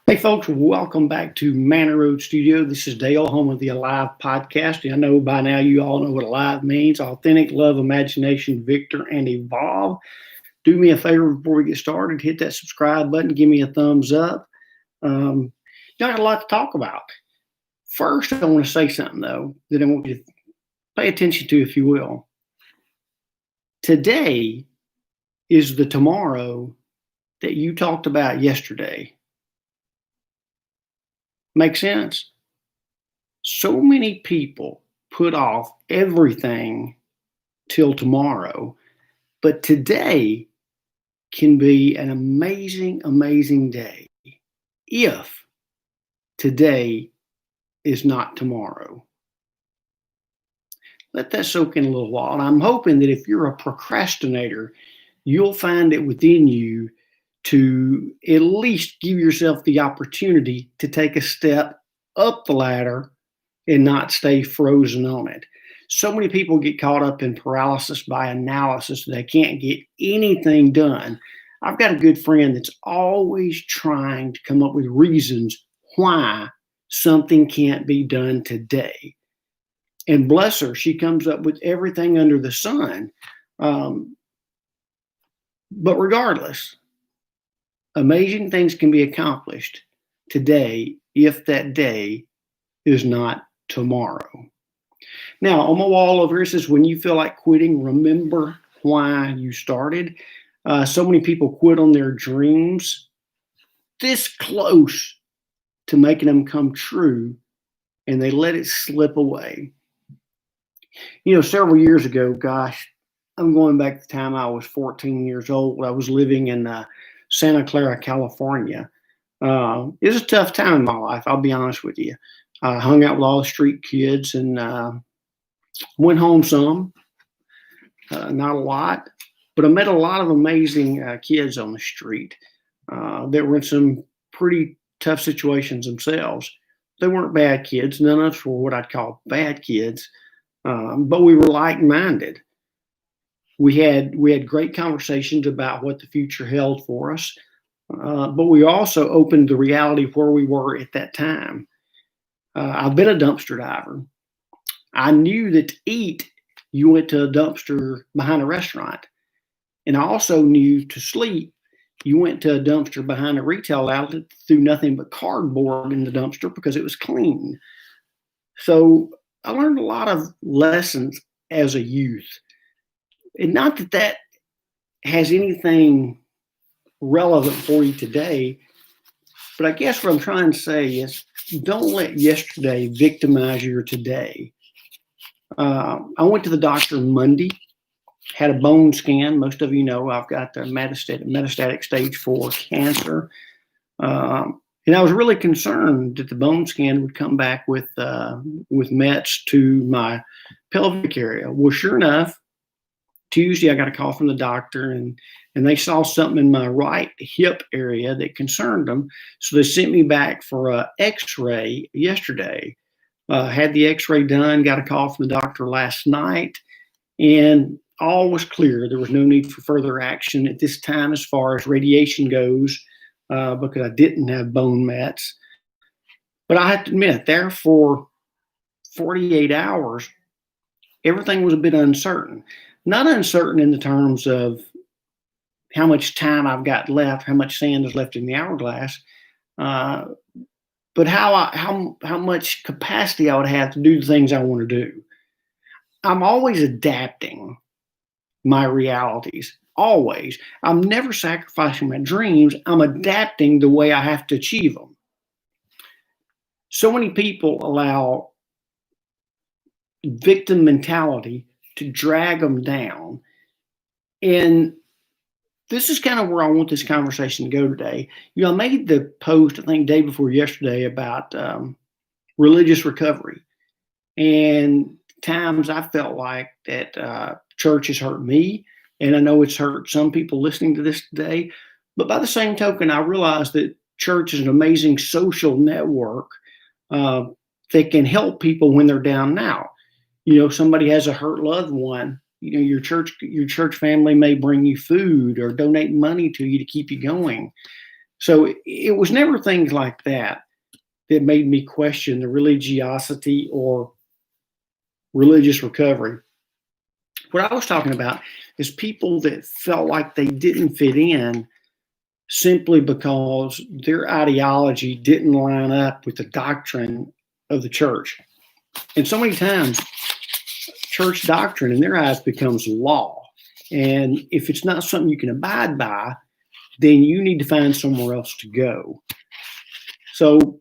Hey, folks, welcome back to Manor Road Studio. This is Dale, home of the Alive podcast. I know by now you all know what Alive means: authentic, love, imagination, victor, and evolve. Do me a favor before we get started, hit that subscribe button, give me a thumbs up. Um, Y'all got a lot to talk about. First, I want to say something, though, that I want you to pay attention to, if you will. Today is the tomorrow that you talked about yesterday. Make sense? So many people put off everything till tomorrow, but today can be an amazing, amazing day if today is not tomorrow. Let that soak in a little while. And I'm hoping that if you're a procrastinator, you'll find it within you to at least give yourself the opportunity to take a step up the ladder and not stay frozen on it. So many people get caught up in paralysis by analysis. They can't get anything done. I've got a good friend that's always trying to come up with reasons why something can't be done today. And bless her, she comes up with everything under the sun. But regardless, amazing things can be accomplished today if that day is not tomorrow. Now, on my wall over here, it says, when you feel like quitting, remember why you started. So many people quit on their dreams this close to making them come true, and they let it slip away. You know, several years ago, gosh, I'm going back to the time I was 14 years old. I was living in Santa Clara, California. It was a tough time in my life, I'll be honest with you. I hung out with all the street kids and went home some, not a lot, but I met a lot of amazing kids on the street that were in some pretty tough situations themselves. They weren't bad kids. None of us were what I'd call bad kids, but we were like-minded. We had great conversations about what the future held for us, but we also opened the reality of where we were at that time. I've been a dumpster diver. I knew that to eat, you went to a dumpster behind a restaurant. And I also knew to sleep, you went to a dumpster behind a retail outlet, threw nothing but cardboard in the dumpster because it was clean. So I learned a lot of lessons as a youth. And not that that has anything relevant for you today, but I guess what I'm trying to say is don't let yesterday victimize your today. I went to the doctor Monday, had a bone scan. Most of you know I've got the metastatic stage 4 cancer. And I was really concerned that the bone scan would come back with mets to my pelvic area. Well, sure enough, Tuesday, I got a call from the doctor, and they saw something in my right hip area that concerned them. So they sent me back for an x-ray yesterday. Had the x-ray done, got a call from the doctor last night, and all was clear. There was no need for further action at this time as far as radiation goes, because I didn't have bone mets. But I have to admit, there for 48 hours, everything was a bit uncertain. Not uncertain in the terms of how much time I've got left, how much sand is left in the hourglass, but how much capacity I would have to do the things I want to do. I'm always adapting my realities, always. I'm never sacrificing my dreams. I'm adapting the way I have to achieve them. So many people allow victim mentality to drag them down. And this is kind of where I want this conversation to go today. You know, I made the post, I think, day before yesterday about religious recovery. And times I felt like that church has hurt me. And I know it's hurt some people listening to this today. But by the same token, I realized that church is an amazing social network that can help people when they're down now. You know, somebody has a hurt loved one, you know, your church family may bring you food or donate money to you to keep you going. So it was never things like that that made me question the religiosity or religious recovery. What I was talking about is people that felt like they didn't fit in simply because their ideology didn't line up with the doctrine of the church. And so many times, church doctrine in their eyes becomes law. And if it's not something you can abide by, then you need to find somewhere else to go. So,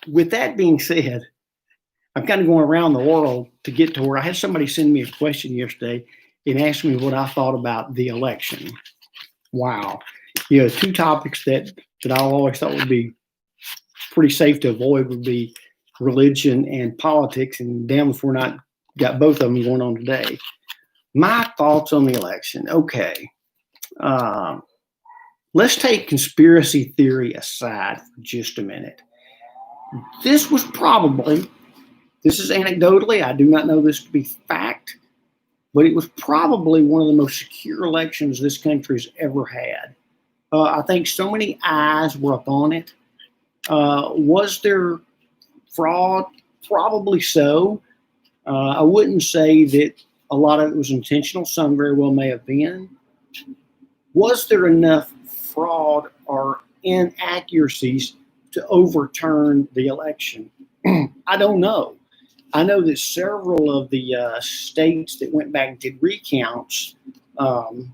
with that being said, I'm kind of going around the world to get to where I had somebody send me a question yesterday and ask me what I thought about the election. Wow. Two topics that I always thought would be pretty safe to avoid would be religion and politics, and damn if we're not got both of them going on today. My thoughts on the election. Okay. Let's take conspiracy theory aside for just a minute. This is anecdotally, I do not know this to be fact, but it was probably one of the most secure elections this country's ever had. I think so many eyes were upon it. Was there fraud? Probably so. I wouldn't say that a lot of it was intentional. Some very well may have been. Was there enough fraud or inaccuracies to overturn the election? I don't know. I know that several of the states that went back and did recounts, the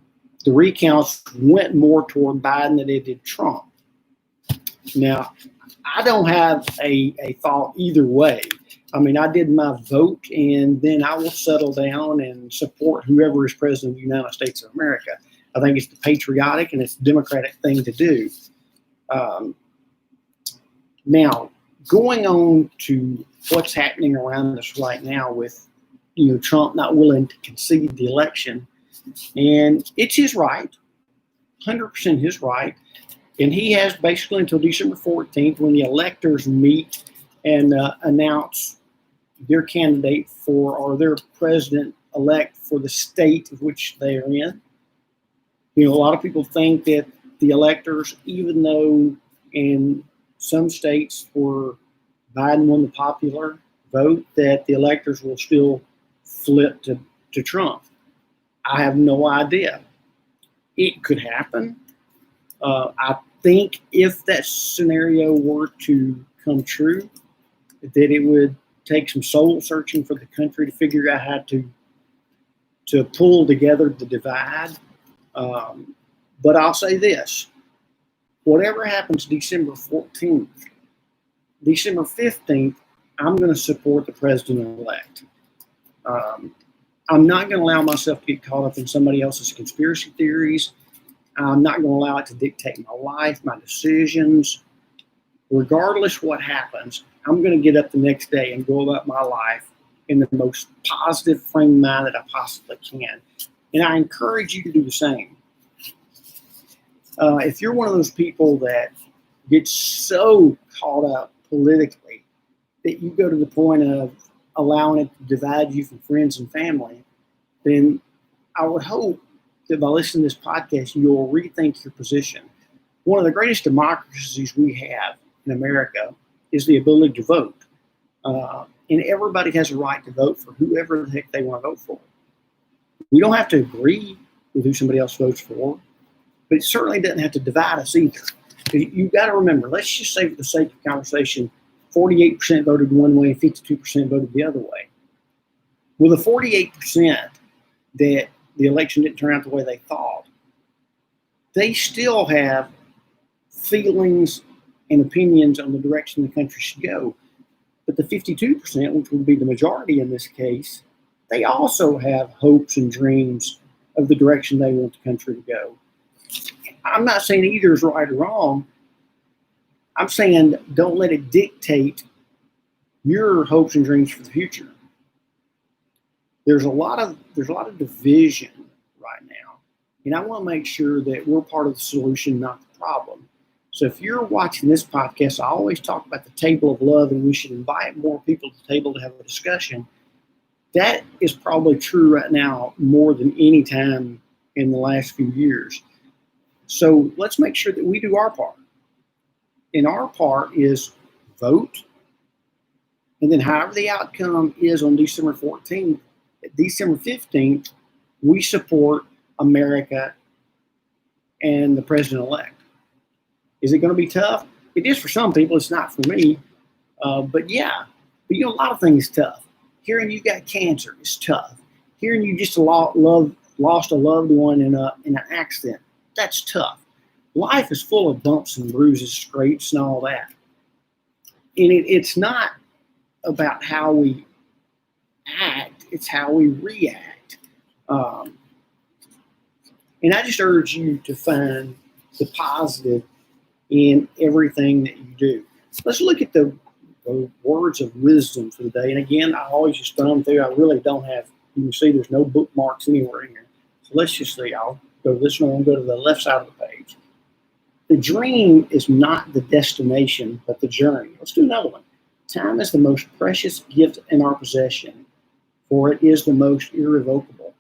recounts went more toward Biden than it did Trump. Now, I don't have a thought either way. I mean, I did my vote, and then I will settle down and support whoever is president of the United States of America. I think it's the patriotic and it's the democratic thing to do. Now, going on to what's happening around us right now with, Trump not willing to concede the election, and it's his right, 100% his right, and he has basically until December 14th when the electors meet and announce their candidate or their president-elect for the state of which they are in. A lot of people think that the electors, even though in some states where Biden won the popular vote, that the electors will still flip to Trump. I have no idea. It could happen. I think if that scenario were to come true, that it would take some soul searching for the country to figure out how to pull together the divide. But I'll say this, whatever happens December 14th, December 15th, I'm going to support the president-elect. I'm not going to allow myself to get caught up in somebody else's conspiracy theories. I'm not going to allow it to dictate my life, my decisions. Regardless what happens, I'm going to get up the next day and go about my life in the most positive frame of mind that I possibly can. And I encourage you to do the same. If you're one of those people that gets so caught up politically that you go to the point of allowing it to divide you from friends and family, then I would hope that by listening to this podcast, you'll rethink your position. One of the greatest democracies we have in America is the ability to vote. And everybody has a right to vote for whoever the heck they want to vote for. We don't have to agree with who somebody else votes for, but it certainly doesn't have to divide us either. You've got to remember, let's just say for the sake of conversation, 48% voted one way and 52% voted the other way. Well, the 48% that the election didn't turn out the way they thought, they still have feelings and opinions on the direction the country should go. But the 52%, which would be the majority in this case, they also have hopes and dreams of the direction they want the country to go. I'm not saying either is right or wrong. I'm saying don't let it dictate your hopes and dreams for the future. There's a lot of division right now, and I want to make sure that we're part of the solution, not the problem. So if you're watching this podcast, I always talk about the table of love, and we should invite more people to the table to have a discussion. That is probably true right now more than any time in the last few years. So let's make sure that we do our part. And our part is vote. And then, however the outcome is on December 14th, December 15th, we support America and the president elect. Is it going to be tough? It is for some people. It's not for me. But yeah, but a lot of things tough. Hearing you got cancer is tough. Hearing you just lost a loved one in an accident, that's tough. Life is full of bumps and bruises, scrapes, and all that. And it's not about how we act, it's how we react. And I just urge you to find the positive in everything that you do. Let's look at the words of wisdom for the day. And again, I always just thumb through. I really don't have, you can see there's no bookmarks anywhere in here. So let's just see. I'll go to this one and go to the left side of the page. The dream is not the destination, but the journey. Let's do another one. Time is the most precious gift in our possession, for it is the most irrevocable.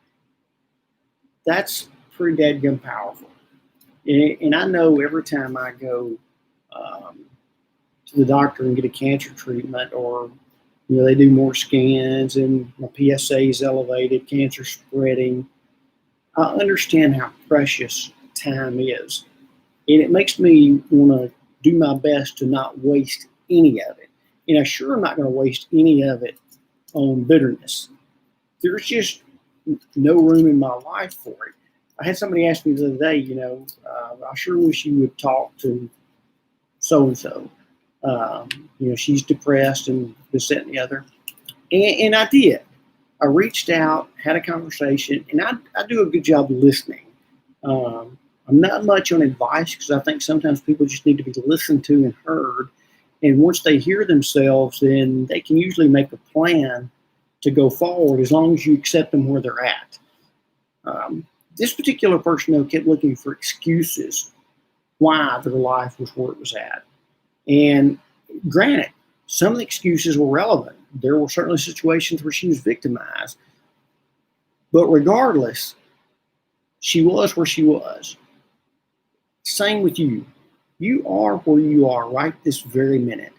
That's pretty dadgum powerful. And I know every time I go to the doctor and get a cancer treatment, or they do more scans and my PSA is elevated, cancer spreading, I understand how precious time is. And it makes me want to do my best to not waste any of it. And I sure am not going to waste any of it on bitterness. There's just no room in my life for it. I had somebody ask me the other day, I sure wish you would talk to so-and-so. She's depressed and this, that, and the other. And I did. I reached out, had a conversation, and I do a good job of listening. I'm not much on advice because I think sometimes people just need to be listened to and heard. And once they hear themselves, then they can usually make a plan to go forward as long as you accept them where they're at. This particular person, though, kept looking for excuses why their life was where it was at. And granted, some of the excuses were relevant. There were certainly situations where she was victimized. But regardless, she was where she was. Same with you. You are where you are right this very minute.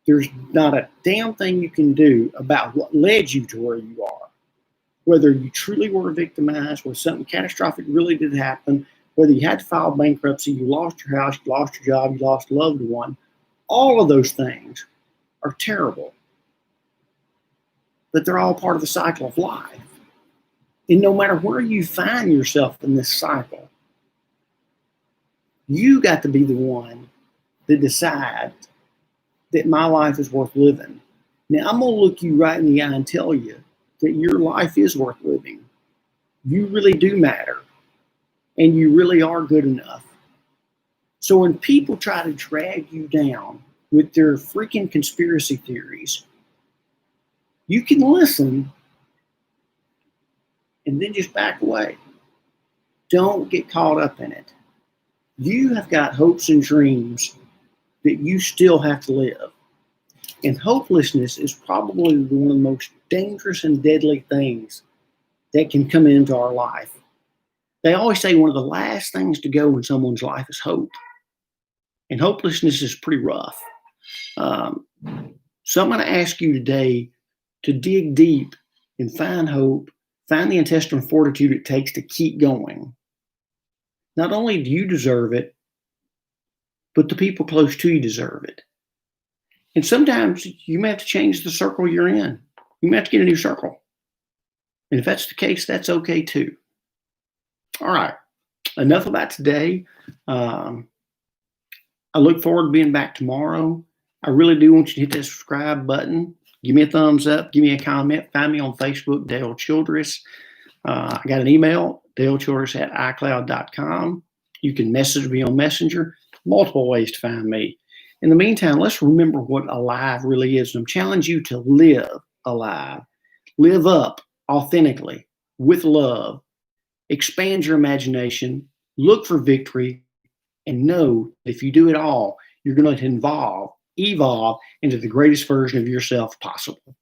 There's not a damn thing you can do about what led you to where you are. Whether you truly were victimized, whether something catastrophic really did happen, whether you had to file bankruptcy, you lost your house, you lost your job, you lost a loved one, all of those things are terrible. But they're all part of the cycle of life. And no matter where you find yourself in this cycle, you got to be the one that decides that my life is worth living. Now, I'm going to look you right in the eye and tell you that your life is worth living. You really do matter. And you really are good enough. So when people try to drag you down with their freaking conspiracy theories, you can listen and then just back away. Don't get caught up in it. You have got hopes and dreams that you still have to live. And hopelessness is probably one of the most dangerous and deadly things that can come into our life. They always say one of the last things to go in someone's life is hope. And hopelessness is pretty rough. So I'm going to ask you today to dig deep and find hope, find the intestinal fortitude it takes to keep going. Not only do you deserve it, but the people close to you deserve it. And sometimes you may have to change the circle you're in. You may have to get a new circle. And if that's the case, that's okay too. All right. Enough about today. I look forward to being back tomorrow. I really do want you to hit that subscribe button. Give me a thumbs up. Give me a comment. Find me on Facebook, Dale Childress. I got an email, dalechildress@icloud.com. You can message me on Messenger. Multiple ways to find me. In the meantime, let's remember what alive really is. And I'm challenging you to live alive. Live up authentically with love. Expand your imagination. Look for victory. And know that if you do it all, you're going to evolve into the greatest version of yourself possible.